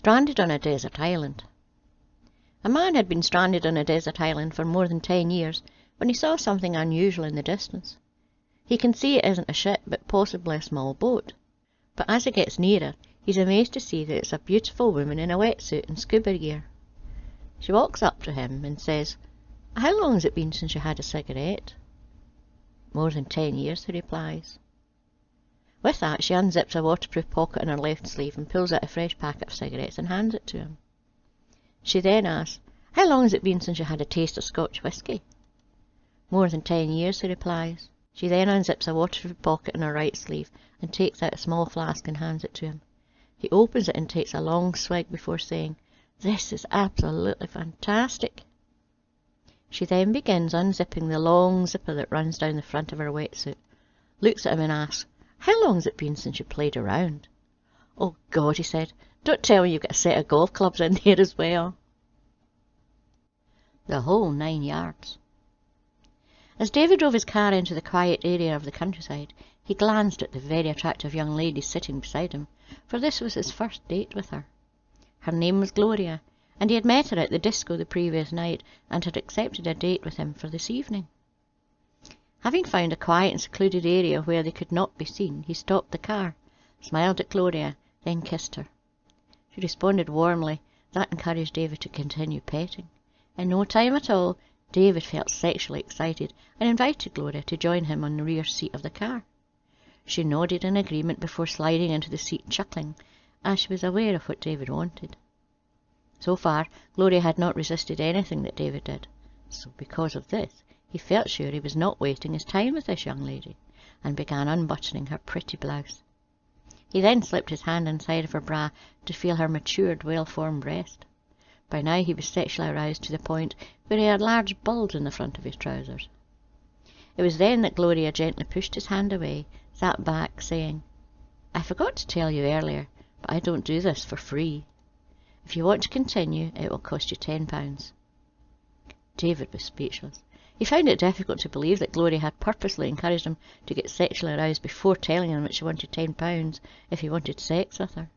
Stranded on a desert island. A man had been stranded on a desert island for more than 10 years when he saw something unusual in the distance. He can see it isn't a ship, but possibly a small boat. But as it gets nearer, he's amazed to see that it's a beautiful woman in a wetsuit and scuba gear. She walks up to him and says, "How long has it been since you had a cigarette?" "More than 10 years, he replies. With that, she unzips a waterproof pocket in her left sleeve and pulls out a fresh packet of cigarettes and hands it to him. She then asks, "How long has it been since you had a taste of Scotch whisky?" "More than 10 years, he replies. She then unzips a waterproof pocket in her right sleeve and takes out a small flask and hands it to him. He opens it and takes a long swig before saying, "This is absolutely fantastic." She then begins unzipping the long zipper that runs down the front of her wetsuit, looks at him and asks, "How long has it been since you played around?" "Oh God," he said, "don't tell me you've got a set of golf clubs in there as well." The whole 9 yards. As David drove his car into the quiet area of the countryside, he glanced at the very attractive young lady sitting beside him, for this was his first date with her. Her name was Gloria, and he had met her at the disco the previous night and had accepted a date with him for this evening. Having found a quiet and secluded area where they could not be seen, he stopped the car, smiled at Gloria, then kissed her. She responded warmly. That encouraged David to continue petting. In no time at all, David felt sexually excited and invited Gloria to join him on the rear seat of the car. She nodded in agreement before sliding into the seat chuckling, as she was aware of what David wanted. So far, Gloria had not resisted anything that David did, so because of this, he felt sure he was not wasting his time with this young lady, and began unbuttoning her pretty blouse. He then slipped his hand inside of her bra to feel her matured, well-formed breast. By now he was sexually aroused to the point where he had a large bulge in the front of his trousers. It was then that Gloria gently pushed his hand away, sat back, saying, "I forgot to tell you earlier, but I don't do this for free. If you want to continue, it will cost you £10. David was speechless. He found it difficult to believe that Gloria had purposely encouraged him to get sexually aroused before telling him that she wanted £10 if he wanted sex with her.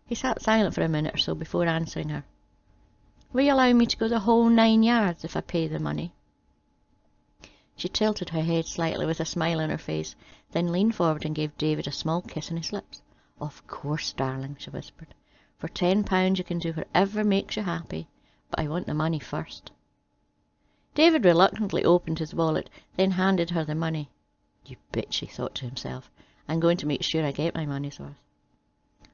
He sat silent for a minute or so before answering her. "Will you allow me to go the whole 9 yards if I pay the money?" She tilted her head slightly with a smile on her face, then leaned forward and gave David a small kiss on his lips. "Of course, darling," she whispered. "For £10 you can do whatever makes you happy, but I want the money first." David reluctantly opened his wallet, then handed her the money. "You bitch," he thought to himself. "I'm going to make sure I get my money's worth."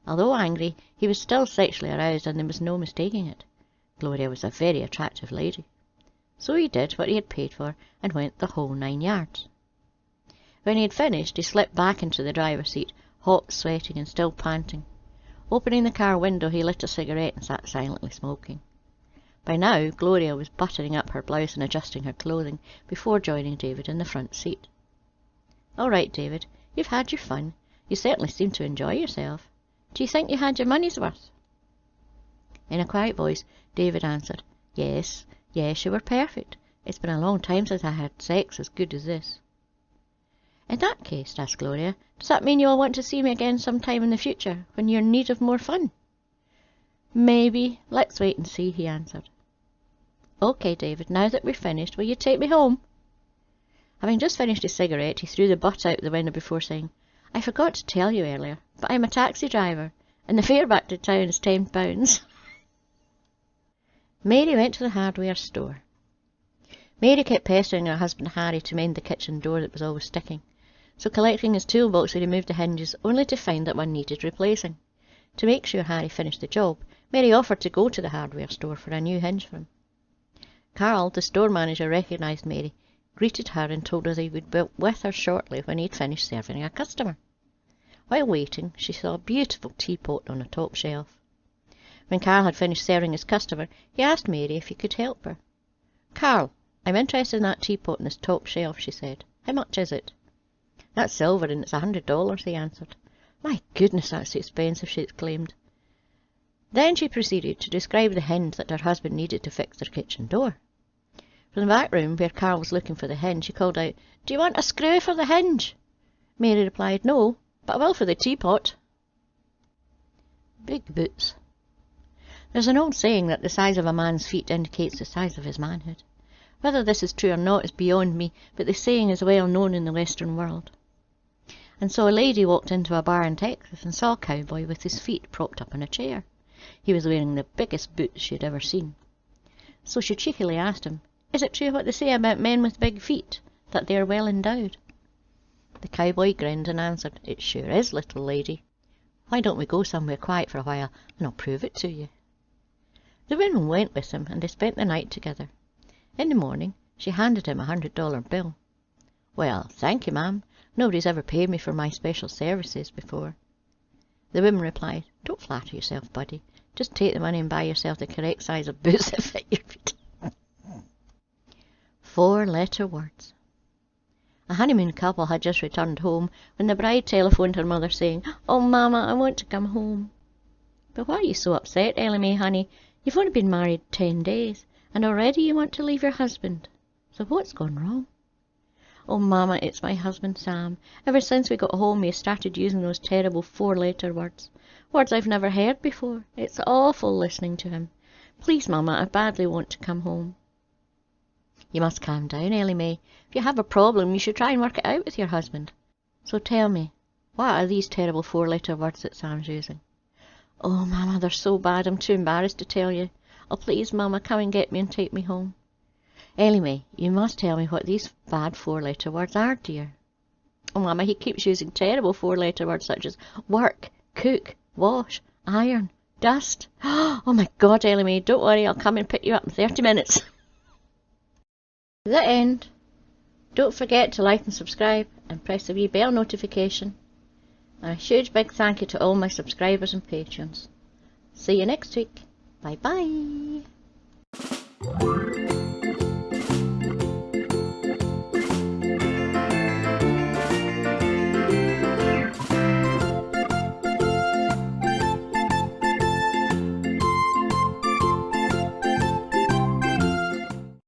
Although angry, he was still sexually aroused, and there was no mistaking it. Gloria was a very attractive lady. So he did what he had paid for and went the whole 9 yards. When he had finished, he slipped back into the driver's seat, hot, sweating, and still panting. Opening the car window, he lit a cigarette and sat silently smoking. By now, Gloria was buttoning up her blouse and adjusting her clothing before joining David in the front seat. "All right, David, you've had your fun. You certainly seem to enjoy yourself. Do you think you had your money's worth?" In a quiet voice, David answered, Yes, you were perfect. It's been a long time since I had sex as good as this." "In that case," asked Gloria, "does that mean you'll want to see me again sometime in the future, when you're in need of more fun?" "Maybe. Let's wait and see," he answered. "Okay, David, now that we're finished, will you take me home?" Having just finished his cigarette, he threw the butt out the window before saying, "I forgot to tell you earlier, but I'm a taxi driver, and the fare back to town is £10. Mary went to the hardware store. Mary kept pestering her husband Harry to mend the kitchen door that was always sticking, so collecting his toolbox he removed the hinges, only to find that one needed replacing. To make sure Harry finished the job, Mary offered to go to the hardware store for a new hinge for him. Carl, the store manager, recognised Mary, greeted her and told her he would be with her shortly when he had finished serving a customer. While waiting, she saw a beautiful teapot on a top shelf. When Carl had finished serving his customer, he asked Mary if he could help her. "Carl, I'm interested in that teapot on this top shelf," she said. "How much is it?" "That's silver and it's $100, he answered. "My goodness, that's expensive," she exclaimed. Then she proceeded to describe the hinge that her husband needed to fix their kitchen door. From the back room, where Carl was looking for the hinge, she called out, "Do you want a screw for the hinge?" Mary replied, "No, but I will for the teapot." Big boots. There's an old saying that the size of a man's feet indicates the size of his manhood. Whether this is true or not is beyond me, but the saying is well known in the Western world. And so a lady walked into a bar in Texas and saw a cowboy with his feet propped up in a chair. He was wearing the biggest boots she had ever seen. So she cheekily asked him, "Is it true what they say about men with big feet, that they are well endowed?" The cowboy grinned and answered, "It sure is, little lady. Why don't we go somewhere quiet for a while, and I'll prove it to you." The woman went with him, and they spent the night together. In the morning she handed him $100 bill. "Well, thank you, ma'am. Nobody's ever paid me for my special services before." The woman replied, "Don't flatter yourself, buddy. Just take the money and buy yourself the correct size of boots that fit your feet." 4-letter words. A honeymoon couple had just returned home when the bride telephoned her mother saying, "Oh, Mama, I want to come home." "But why are you so upset, Ellie Mae, honey? You've only been married 10 days, and already you want to leave your husband. So what's gone wrong?" "Oh, Mama, it's my husband, Sam. Ever since we got home, he has started using those terrible 4-letter words. Words I've never heard before. It's awful listening to him. Please, Mama, I badly want to come home." "You must calm down, Ellie Mae. If you have a problem, you should try and work it out with your husband. So tell me, what are these terrible 4-letter words that Sam's using?" "Oh, Mama, they're so bad I'm too embarrassed to tell you. Oh, please, Mama, come and get me and take me home." "Ellie Mae, you must tell me what these bad 4-letter words are, dear." "Oh, Mama, he keeps using terrible 4-letter words such as work, cook, wash, iron, dust." "Oh, my God, Ellie Mae, don't worry, I'll come and pick you up in 30 minutes. The end. Don't forget to like and subscribe and press the wee bell notification. And a huge big thank you to all my subscribers and patrons. See you next week. Bye bye.